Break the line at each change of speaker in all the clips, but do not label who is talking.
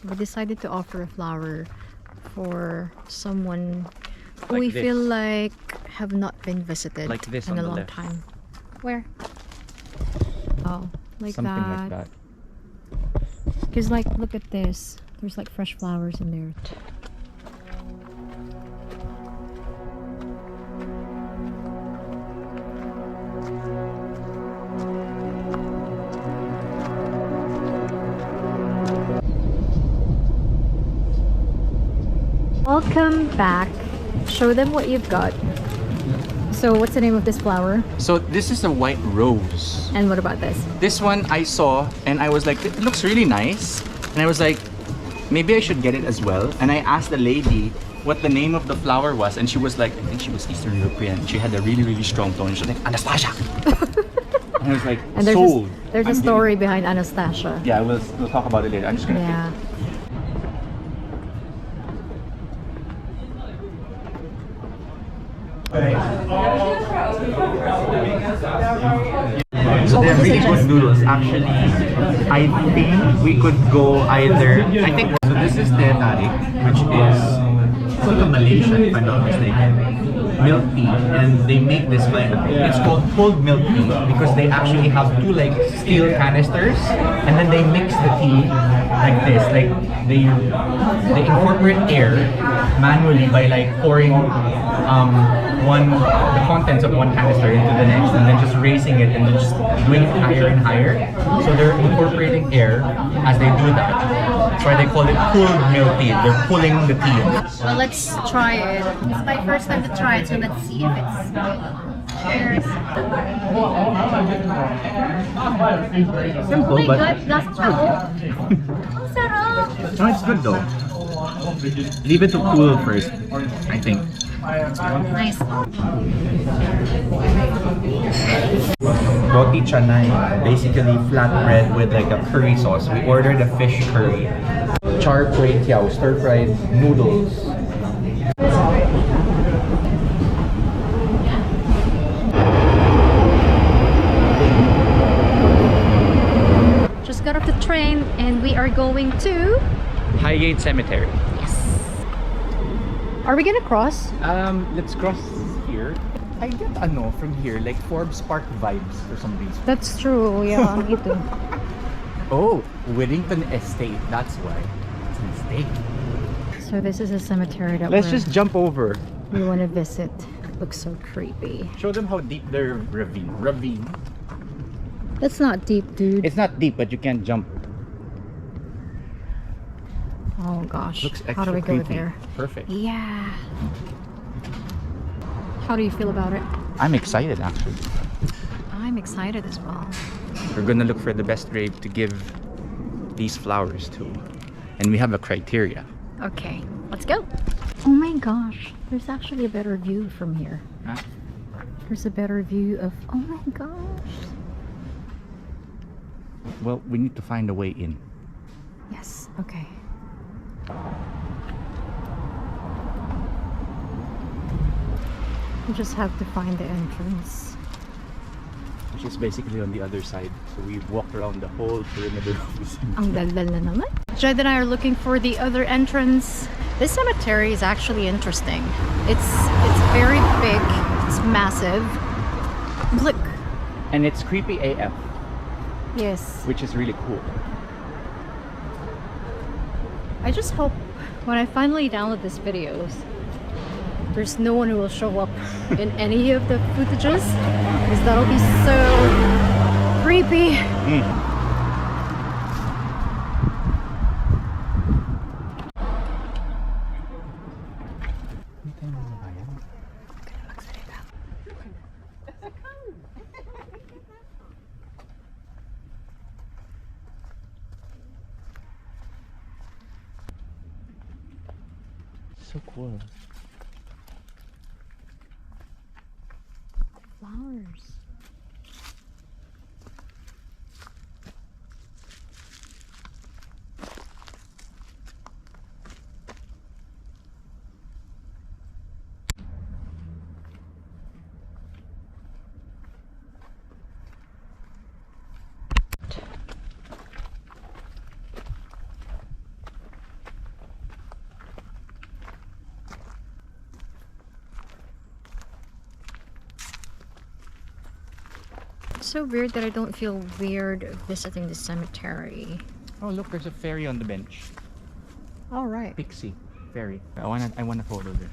we decided to offer a flower for someone who
Like
we
this.
feel like have not been visited
Like this
in
on
a
the
long
left.
time. Where? Oh, like
Something
that.
like that.
Because like, look at this. There's like fresh flowers in there. Welcome back. Show them what you've got. So what's the name of this flower?
So this is a white rose.
And what about this?
This one I saw and I was like, it looks really nice. And I was like, maybe I should get it as well. And I asked the lady what the name of the flower was, and she was like, I think she was Eastern European. She had a really, really strong tone. She was like, Anastasia. And I was like,
And there's
sold.
there's a
I'm
story
really-
behind Anastasia.
Yeah, we'll talk about it later. I'm just gonna
Yeah.
So they're really good noodles. Actually, I think we could go either. I think so. This is teh tarik, which is like a Malaysian, if I'm not mistaken, milk tea, and they make this like it's called cold milk tea because they actually have two like steel canisters, and then they mix the tea like this. Like they incorporate air manually by like pouring the contents of one canister into the next, and then just raising it and then just doing it higher and higher. So they're incorporating air as they do that. That's why they call it cooled milk tea. They're pulling the tea.
Well, let's try it. It's my first time to try it, so let's see if it's good. Cheers.
Simple,
Oh my
but
God, last round. Ang sarap.
no, it's good though. Leave it to cool first, I think.
Nice.
Roti canai, basically flatbread with like a curry sauce. We ordered a fish curry. Char kway teow, stir-fried noodles.
Just got off the train and we are going to...
Highgate Cemetery.
Yes. Are we gonna cross?
Let's cross here. I get from here, like Forbes Park vibes for some reason.
That's true, yeah, me too.
Oh, Whittington Estate, that's why. It's a mistake.
So this is a cemetery that
Let's just jump over.
we want to visit. Looks so creepy.
Show them how deep their ravine.
That's not deep, dude.
It's not deep, but you can't jump.
Oh gosh.
Looks extra
How do we go
creepy.
there?
Perfect.
Yeah. How do you feel about it?
I'm excited actually.
I'm excited as well.
We're gonna look for the best grave to give these flowers to. And we have a criteria.
Okay, let's go. Oh my gosh, there's actually a better view from here.
Huh?
There's a better view of, oh my gosh.
Well, we need to find a way in.
Yes, okay. We just have to find the entrance.
Which is basically on the other side. So we walked around the whole perimeter of the cemetery.
Ang daldal na naman. Jed and I are looking for the other entrance. This cemetery is actually interesting. It's very big. It's massive. Look.
And it's creepy AF,
Yes.
which is really cool.
I just hope when I finally download these videos, there's no one who will show up in any of the footages, because that'll be so creepy.
So cool.
Flowers. so weird that I don't feel weird visiting the cemetery.
Oh look, there's a fairy on the bench.
All right.
Pixie fairy. I want a photo there.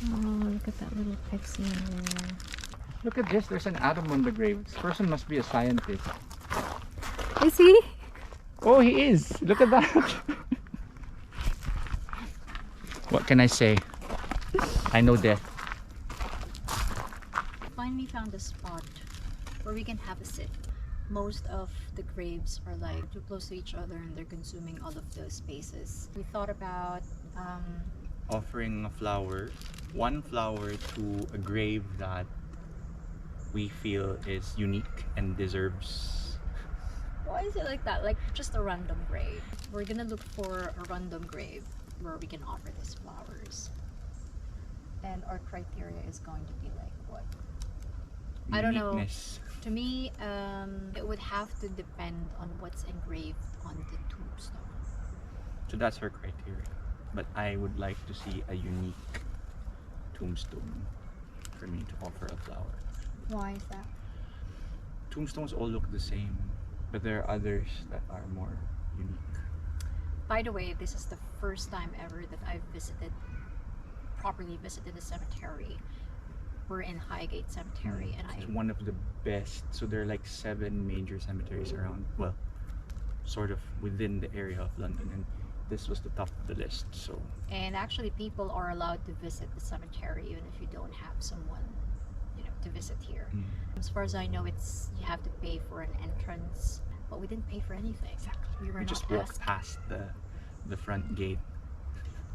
Oh, look at that little pixie in there.
Look at this, there's an atom on the grave. This person must be a scientist.
Is he?
Oh, he is! Look at that! What can I say? I know death.
Finally found a spot where we can have a sit. Most of the graves are like too close to each other and they're consuming all of the spaces. We thought about
offering a flower, one flower to a grave that we feel is unique and deserves.
Why is it like that? Like just a random grave. We're gonna look for a random grave where we can offer these flowers. And our criteria is going to be like what? I don't know.
Uniqueness.
To me, it would have to depend on what's engraved on the tombstone.
So that's her criteria. But I would like to see a unique tombstone for me to offer a flower.
Why is that?
Tombstones all look the same, but there are others that are more unique.
By the way, this is the first time ever that I've properly visited a cemetery. We're in Highgate Cemetery, and
It's one of the best. So there are like 7 major cemeteries around, well, sort of within the area of London, and this was the top of the list. So
and actually people are allowed to visit the cemetery even if you don't have someone, you know, to visit here. As far as I know, it's you have to pay for an entrance, but we didn't pay for anything.
exactly,
We were
we
not
just walked
asked.
past the front gate.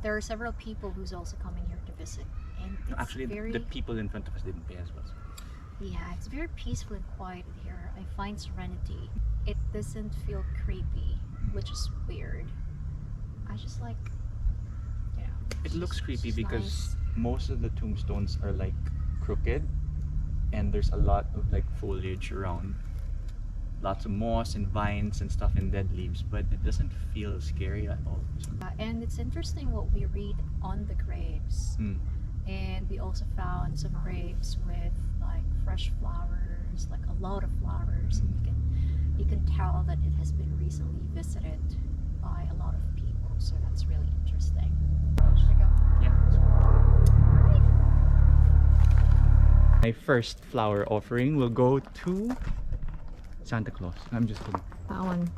There are several people who's also coming here to visit, and
No,
it's
actually,
very
the people in front of us didn't pay as well.
yeah, it's very peaceful and quiet in here. I find serenity. It doesn't feel creepy, which is weird. I just like, you know.
It looks creepy
it's
because
nice.
most of the tombstones are like crooked, and there's a lot of like foliage around, lots of moss and vines and stuff and dead leaves, but it doesn't feel scary at all.
And it's interesting what we read on the graves. And we also found some graves with like fresh flowers, like a lot of flowers, and you can tell that it has been recently visited by a lot of people, so that's really interesting. Should we go?
Yeah.
Alright.
My first flower offering will go to Santa Claus. I'm just kidding.
That one.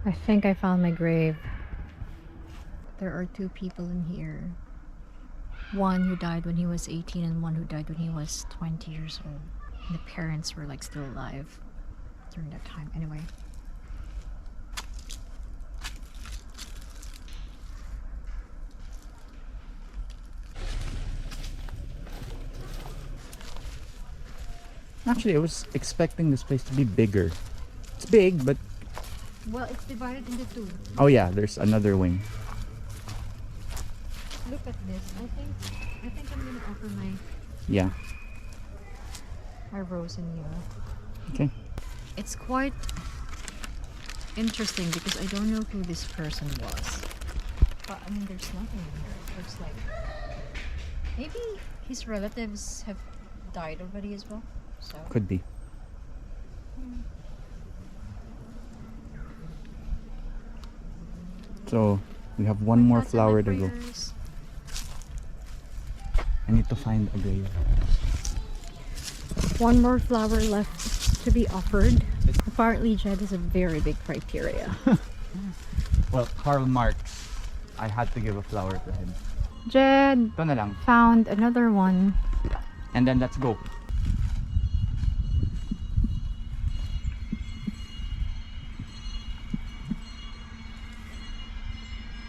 I think I found my grave. There are 2 people in here. One who died when he was 18 and one who died when he was 20 years old. And the parents were like still alive during that time. Anyway.
Actually, I was expecting this place to be bigger. It's big, but
Well, it's divided into 2.
oh yeah, there's another wing.
Look at this. I think I'm gonna offer
Yeah.
my rose in here.
Okay.
It's quite interesting because I don't know who this person was. But I mean, there's nothing in here. It looks like maybe his relatives have died already as well. So
Could be. So we have one more
thoughts and my
flower to go.
prayers.
I need to find a grave.
One more flower left to be offered. Apparently, Jed has a very big criteria.
Well, Karl Marx, I had to give a flower to him.
Jed
Ito na lang.
found another one.
And then let's go.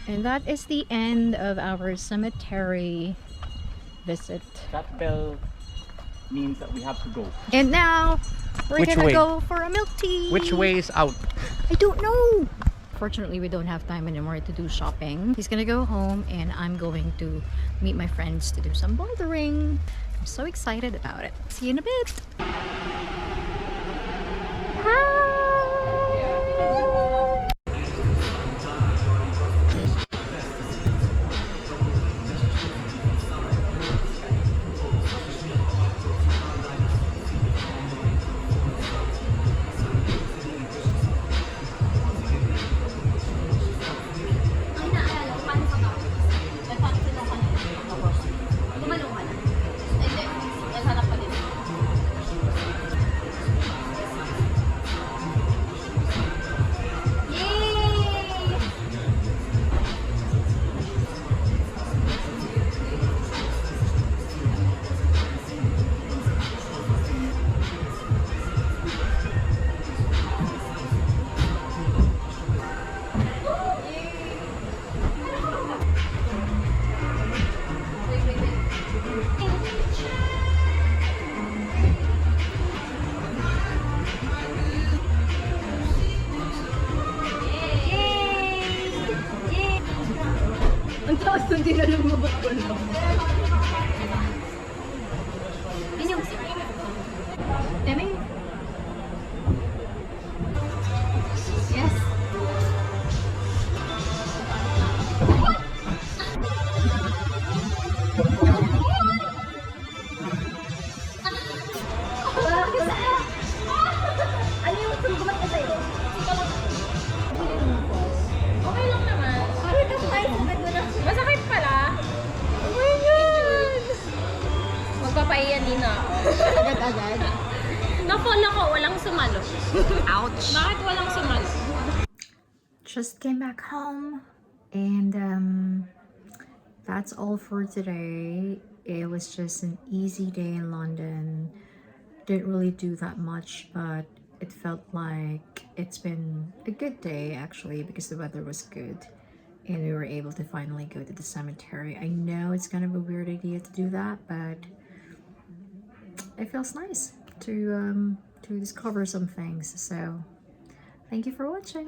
And that is the end of our cemetery visit.
That bell means that we have to go.
And now we're
Which
gonna
way?
go for a milk tea.
Which way is out?
I don't know. Fortunately, we don't have time anymore to do shopping. He's gonna go home and I'm going to meet my friends to do some bouldering. I'm so excited about it. See you in a bit. Hi. Yun yung... Demi? Yes. Ano yung gumat ka sa'yo?
Okay lang naman.
Bakit ako tayo sakit mo na?
Masakit pala. Oh my God! Magpapaiyan din ako.
Agad-agad?
Na-fall ako, walang sumalo.
Ouch!
Bakit walang sumalo?
Just came back home and that's all for today. It was just an easy day in London. Didn't really do that much, but it felt like it's been a good day actually because the weather was good and we were able to finally go to the cemetery. I know it's kind of a weird idea to do that, but it feels nice to discover some things. So thank you for watching.